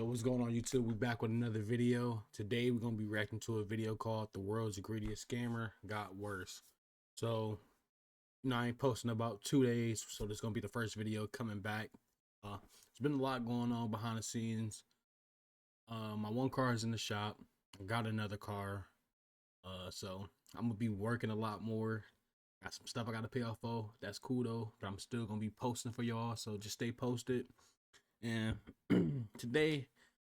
Yo, what's going on YouTube? We back with another video. Today we're gonna be reacting to a video called "The World's Greediest Scammer Got Worse." So, I ain't posting about 2 days, so this is gonna be the first video coming back. There's been a lot going on behind the scenes. My one car is in the shop. I got another car. So I'm gonna be working a lot more. Got some stuff I gotta pay off for. That's cool though, but I'm still gonna be posting for y'all. So just stay posted. And today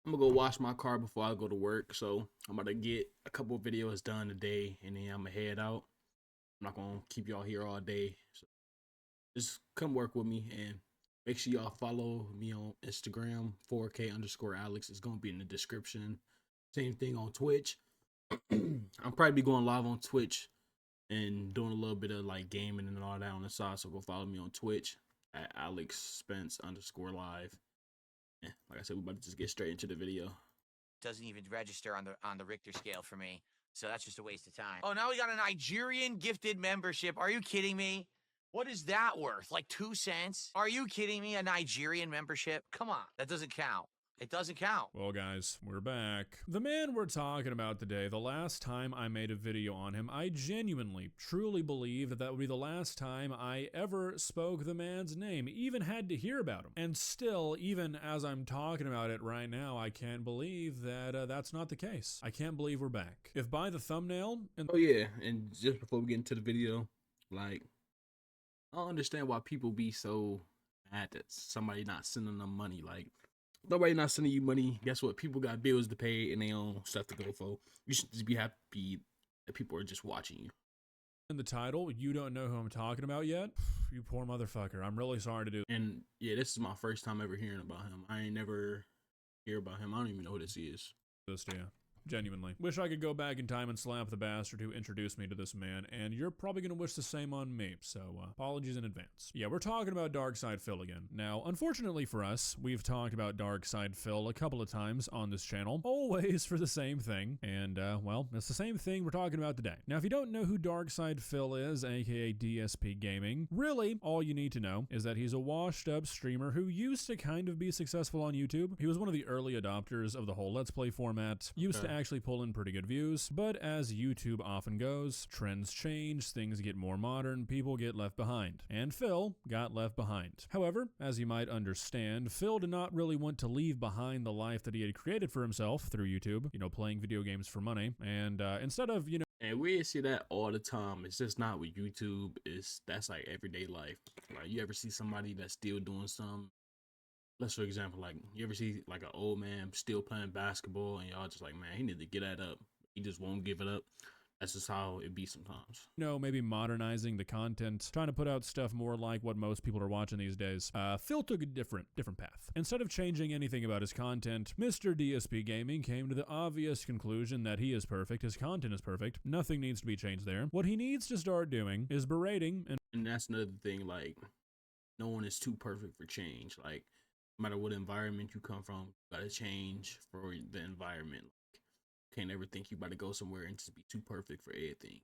I'm gonna go wash my car before I go to work. So I'm about to get a couple of videos done today, and then I'm gonna head out. I'm not gonna keep y'all here all day. So just come work with me, and make sure y'all follow me on Instagram, 4K_Alex. It's gonna be in the description. Same thing on Twitch. I'll probably be going live on Twitch and doing a little bit of like gaming and all that on the side. So go follow me on Twitch at AlexSpence_live. Like I said, we're about to just get straight into the video. Doesn't even register on the Richter scale for me, so that's just a waste of time. Oh, now we got a Nigerian gifted membership. Are you kidding me? What is that worth? Like 2 cents? Are you kidding me? A Nigerian membership? Come on, that doesn't count. It doesn't count. Well, guys, we're back. The man we're talking about today, the last time I made a video on him, I genuinely, truly believe that that would be the last time I ever spoke the man's name, even had to hear about him. And still, even as I'm talking about it right now, I can't believe that that's not the case. I can't believe we're back. If by the thumbnail... Oh yeah, and just before we get into the video, like, I don't understand why people be so mad that somebody not sending them money. Like, nobody not sending you money. Guess what? People got bills to pay and they own stuff to go for. You should just be happy that people are just watching you. In the title, you don't know who I'm talking about yet? You poor motherfucker. I'm really sorry to do. And yeah, this is my first time ever hearing about him. I ain't never hear about him. I don't even know who this is. This to you. Genuinely. Wish I could go back in time and slap the bastard who introduced me to this man, and you're probably gonna wish the same on me, so apologies in advance. Yeah, we're talking about Darkside Phil again. Now, unfortunately for us, we've talked about Darkside Phil a couple of times on this channel, always for the same thing, and well, it's the same thing we're talking about today. Now, if you don't know who Darkside Phil is, aka DSP Gaming, really, all you need to know is that he's a washed-up streamer who used to kind of be successful on YouTube. He was one of the early adopters of the whole Let's Play format, used to actually pull in pretty good views, but as YouTube often goes, trends change, things get more modern, people get left behind. And Phil got left behind. However, as you might understand, Phil did not really want to leave behind the life that he had created for himself through YouTube, you know, playing video games for money, and instead of, you know, and we see that all the time. It's just not with YouTube. That's like everyday life. Like, you ever see somebody that's still doing something? Let's, for example, like, you ever see like an old man still playing basketball and y'all just like, man, he need to get that up. He just won't give it up. That's just how it be sometimes. You know, maybe modernizing the content, trying to put out stuff more like what most people are watching these days. Phil took a different path. Instead of changing anything about his content, Mr. DSP Gaming came to the obvious conclusion that he is perfect, his content is perfect, nothing needs to be changed there. What he needs to start doing is berating and that's another thing, like, no one is too perfect for change. Like, no matter what environment you come from, you gotta change for the environment. Like, you can't ever think you about to go somewhere and just be too perfect for everything.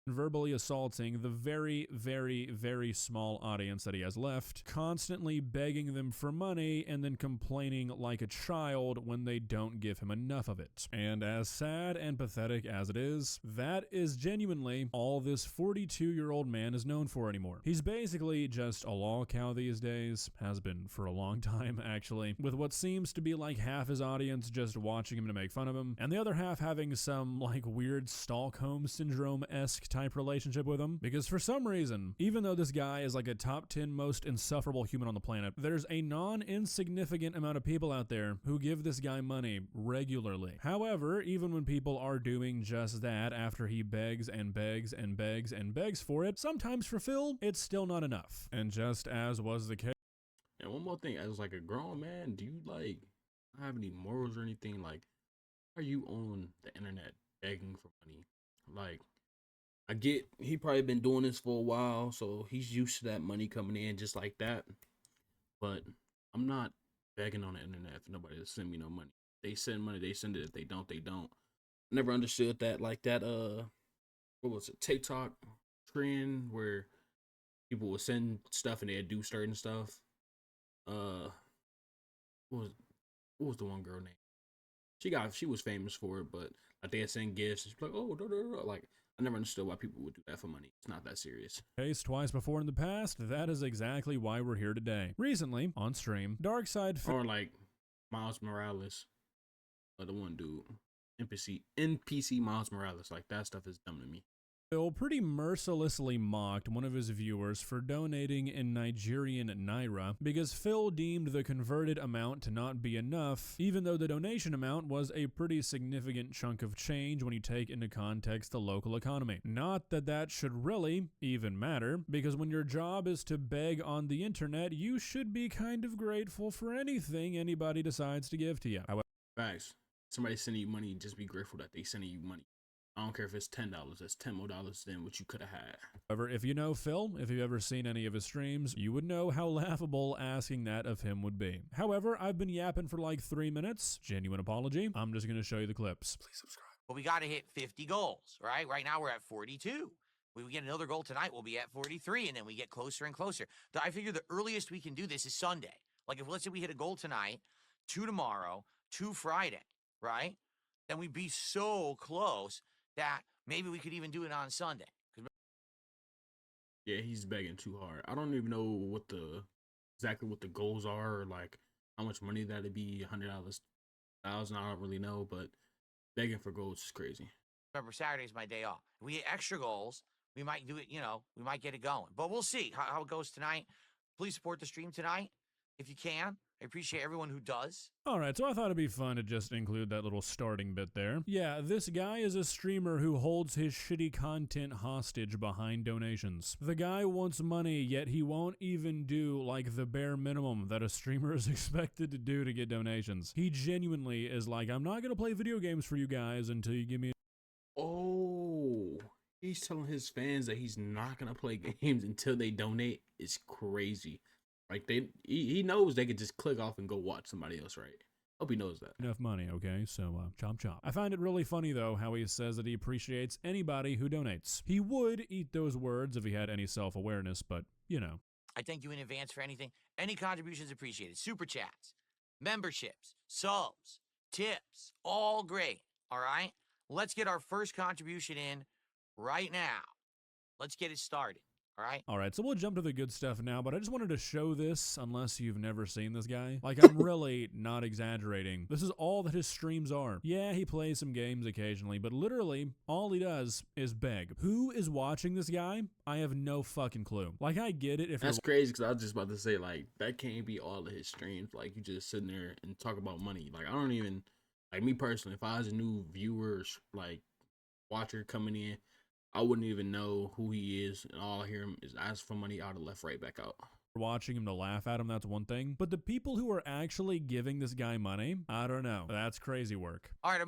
verbally assaulting the very, very, very small audience that he has left, constantly begging them for money and then complaining like a child when they don't give him enough of it. And as sad and pathetic as it is, that is genuinely all this 42-year-old man is known for anymore. He's basically just a lol cow these days, has been for a long time actually, with what seems to be like half his audience just watching him to make fun of him, and the other half having some like weird Stockholm Syndrome-esque type relationship with him, because for some reason, even though this guy is like a top 10 most insufferable human on the planet, there's a non-insignificant amount of people out there who give this guy money regularly. However, even when people are doing just that after he begs and begs and begs and begs for it, sometimes for Phil, it's still not enough. And just as was the case. And one more thing, as like a grown man, do you like have any morals or anything? Like, are you on the internet begging for money? Like, I get he probably been doing this for a while, so he's used to that money coming in just like that. But I'm not begging on the internet for nobody to send me no money. They send money, they send it. If they don't, they don't. Never understood that. Like that, what was it, TikTok trend where people would send stuff and they'd do certain stuff. What was what was the one girl name? She was famous for it, but like they had sent gifts. She's like, oh, like I never understood why people would do that for money. It's not that serious. Case twice before in the past, that is exactly why we're here today. Recently, on stream, Darkseid Or like Miles Morales, the one dude, NPC Miles Morales. Like that stuff is dumb to me. Phil pretty mercilessly mocked one of his viewers for donating in Nigerian naira because Phil deemed the converted amount to not be enough, even though the donation amount was a pretty significant chunk of change when you take into context the local economy. Not that that should really even matter, because when your job is to beg on the internet, you should be kind of grateful for anything anybody decides to give to you. Facts. Somebody sending you money, just be grateful that they sending you money. I don't care if it's $10. That's $10 more than what you could have had. However, if you know Phil, if you've ever seen any of his streams, you would know how laughable asking that of him would be. However, I've been yapping for like 3 minutes. Genuine apology. I'm just going to show you the clips. Please subscribe. But we got to hit 50 goals, right? Right now we're at 42. We get another goal tonight, we'll be at 43, and then we get closer and closer. I figure the earliest we can do this is Sunday. Like if let's say we hit a goal tonight, 2 tomorrow, 2 Friday, right? Then we'd be so close that maybe we could even do it on Sunday. Yeah, he's begging too hard. I don't even know exactly what the goals are, or like how much money that'd be. $100, $1,000. I don't really know, but begging for goals is crazy. Remember, Saturday's my day off. If we get extra goals, we might do it. We might get it going. But we'll see how it goes tonight. Please support the stream tonight if you can. I appreciate everyone who does. Alright, so I thought it'd be fun to just include that little starting bit there. Yeah, this guy is a streamer who holds his shitty content hostage behind donations. The guy wants money, yet he won't even do like the bare minimum that a streamer is expected to do to get donations. He genuinely is like, I'm not gonna play video games for you guys until you give me. Oh, he's telling his fans that he's not gonna play games until they donate. It's crazy. Like he knows they could just click off and go watch somebody else, right? Hope he knows that. Enough money, okay? So, chomp chomp. I find it really funny, though, how he says that he appreciates anybody who donates. He would eat those words if he had any self-awareness, but, you know. I thank you in advance for anything. Any contributions appreciated. Super chats, memberships, subs, tips, all great, all right? Let's get our first contribution in right now. Let's get it started. All right, so we'll jump to the good stuff now, but I just wanted to show this, unless you've never seen this guy. Like, I'm really not exaggerating. This is all that his streams are. Yeah, he plays some games occasionally, but literally, all he does is beg. Who is watching this guy? I have no fucking clue. Like, I get it if That's crazy, because I was just about to say, like, that can't be all of his streams. Like, you just sitting there and talk about money. Like, I don't even, like, me personally, if I was a new viewer, like, watcher coming in, I wouldn't even know who he is, and all I hear him is ask for money. I would have left right back out. Watching him to laugh at him, that's one thing. But the people who are actually giving this guy money, I don't know. That's crazy work. All right,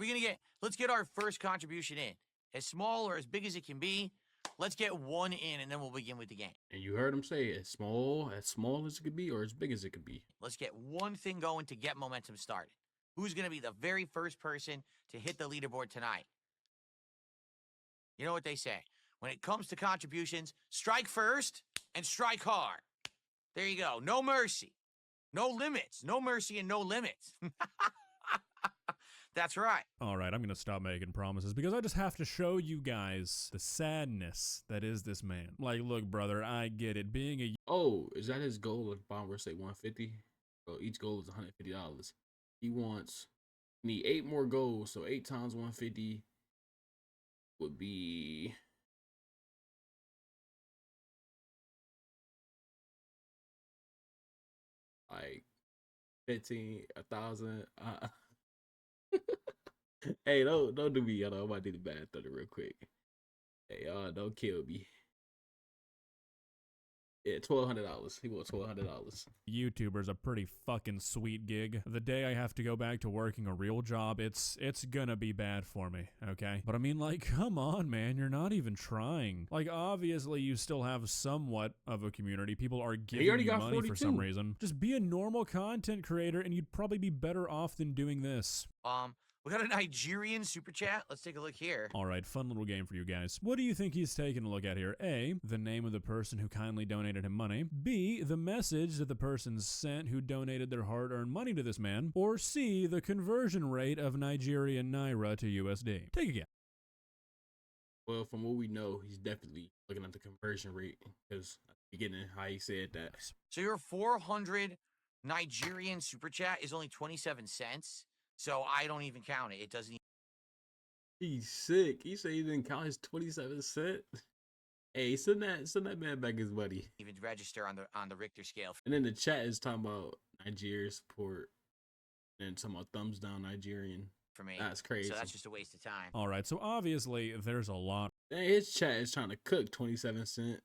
let's get our first contribution in. As small or as big as it can be, let's get one in, and then we'll begin with the game. And you heard him say as small as it could be, or as big as it could be. Let's get one thing going to get momentum started. Who's going to be the very first person to hit the leaderboard tonight? You know what they say. When it comes to contributions, strike first and strike hard. There you go. No mercy. No limits. No mercy and no limits. That's right. All right, I'm going to stop making promises because I just have to show you guys the sadness that is this man. Like, look, brother, I get it. Being a... Oh, is that his goal? Like, Bomber say 150? So each goal is $150. He need 8 more goals. So 8 times 150 would be like 1,000. Hey, don't do me, y'all. I'm about to do the bad thunder real quick. Hey, y'all, don't kill me. Yeah, $1,200. He wants $1,200. YouTuber's a pretty fucking sweet gig. The day I have to go back to working a real job, it's gonna be bad for me, okay? But I mean, like, come on, man, you're not even trying. Like, obviously, you still have somewhat of a community. People are giving you money 42. for some reason. Just be a normal content creator, and you'd probably be better off than doing this. We got a Nigerian super chat. Let's take a look here. All right, fun little game for you guys. What do you think he's taking a look at here? A, the name of the person who kindly donated him money. B, the message that the person sent who donated their hard-earned money to this man. Or C, the conversion rate of Nigerian Naira to USD. Take a guess. Well, from what we know, he's definitely looking at the conversion rate because at the beginning, how he said that. So your 400 Nigerian super chat is only 27 cents. So I don't even count it. It doesn't. He's sick. He said he didn't count his 27 cent. Hey, send that man back his money. Even register on the Richter scale. And then the chat is talking about Nigeria support and talking about thumbs down Nigerian. For me. That's crazy. So that's just a waste of time. All right, so obviously there's a lot Dang, his chat is trying to cook 27 cent.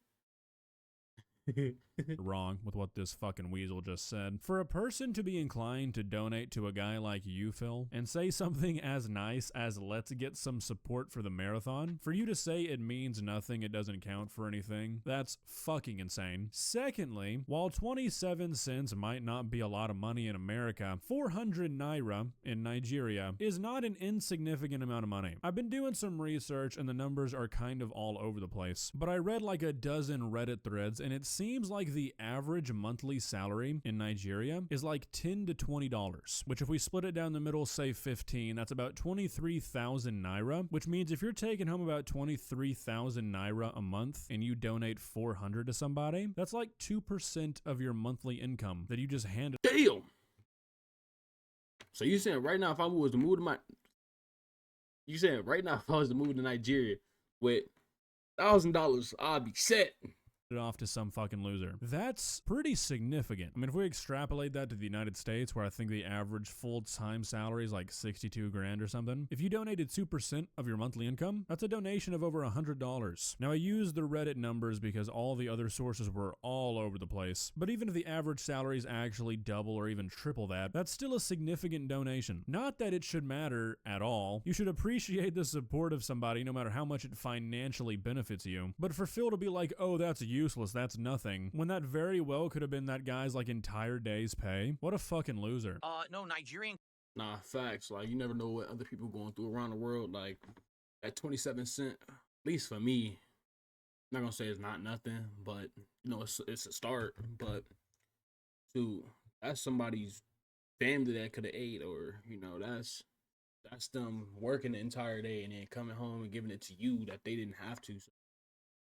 wrong with what this fucking weasel just said. For a person to be inclined to donate to a guy like you, Phil, and say something as nice as let's get some support for the marathon, for you to say it means nothing, it doesn't count for anything, that's fucking insane. Secondly, while 27 cents might not be a lot of money in America, 400 Naira in Nigeria is not an insignificant amount of money. I've been doing some research and the numbers are kind of all over the place, but I read like a dozen Reddit threads and it seems like the average monthly salary in Nigeria is like $10 to $20, which if we split it down the middle, say 15, that's about 23,000 Naira, which means if you're taking home about 23,000 Naira a month and you donate 400 to somebody, that's like 2% of your monthly income that you just handed. Damn. So you saying right now if I was to move to Nigeria with $1,000, I'd be set. It off to some fucking loser. That's pretty significant. I mean, if we extrapolate that to the United States, where I think the average full-time salary is like 62 grand or something, if you donated 2% of your monthly income, that's a donation of over $100. Now, I use the Reddit numbers because all the other sources were all over the place, but even if the average salary is actually double or even triple that, that's still a significant donation. Not that it should matter at all. You should appreciate the support of somebody no matter how much it financially benefits you, but for Phil to be like, oh, that's useless, that's nothing, when that very well could have been that guy's like entire day's pay. What a fucking loser. No, Nigerian. Nah, facts. Like, you never know what other people going through around the world. Like, at 27 cent, at least for me, I'm not gonna say it's not nothing, but you know, it's a start. But dude, that's somebody's family that could have ate, or you know, that's them working the entire day and then coming home and giving it to you that they didn't have to. So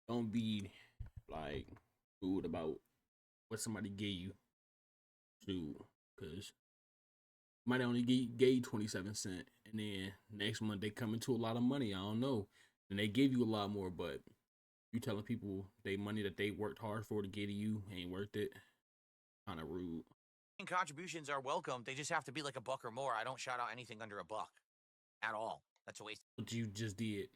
don't be like rude about what somebody gave you to, because might only gave 27 cent and then next month they come into a lot of money. I don't know, and they give you a lot more, but you telling people they money that they worked hard for to get to you ain't worth it. Kind of rude. Contributions are welcome. They just have to be like $1 or more. I don't shout out anything under $1 at all. That's a waste What you just did.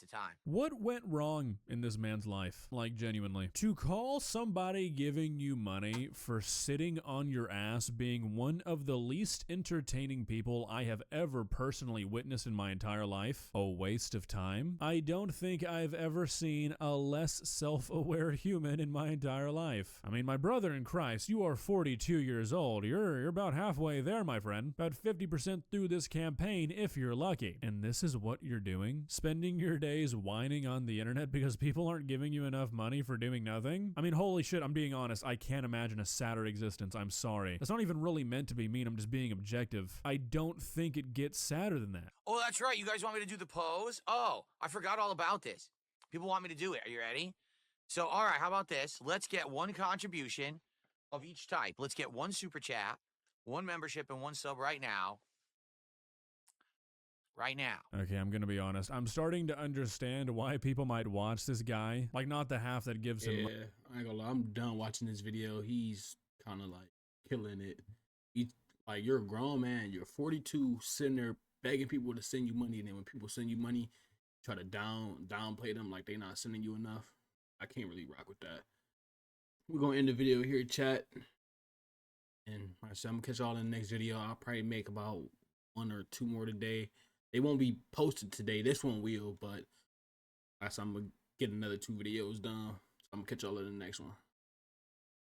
of time. What went wrong in this man's life? Like, genuinely. To call somebody giving you money for sitting on your ass being one of the least entertaining people I have ever personally witnessed in my entire life a waste of time? I don't think I've ever seen a less self-aware human in my entire life. I mean, my brother in Christ, you are 42 years old. You're about halfway there, my friend. About 50% through this campaign if you're lucky. And this is what you're doing? Spending your days whining on the internet because people aren't giving you enough money for doing nothing? I mean, holy shit, I'm being honest. I can't imagine a sadder existence. I'm sorry. That's not even really meant to be mean. I'm just being objective. I don't think it gets sadder than that. Oh, that's right. You guys want me to do the pose? Oh, I forgot all about this. People want me to do it. Are you ready? So, all right, how about this? Let's get one contribution of each type. Let's get one super chat, one membership, and one sub right now. Right now. Okay, I'm gonna be honest. I'm starting to understand why people might watch this guy. Like, not the half that gives him. Yeah, I ain't gonna lie. I'm done watching this video. He's kind of like killing it. Like, you're a grown man. You're 42, sitting there begging people to send you money, and then when people send you money, try to downplay them like they not sending you enough. I can't really rock with that. We're gonna end the video here, chat. And like I said, I'm gonna catch y'all in the next video. I'll probably make about 1 or 2 more today. They won't be posted today. This one will, but I'm gonna get another 2 videos done. So I'm gonna catch y'all in the next one.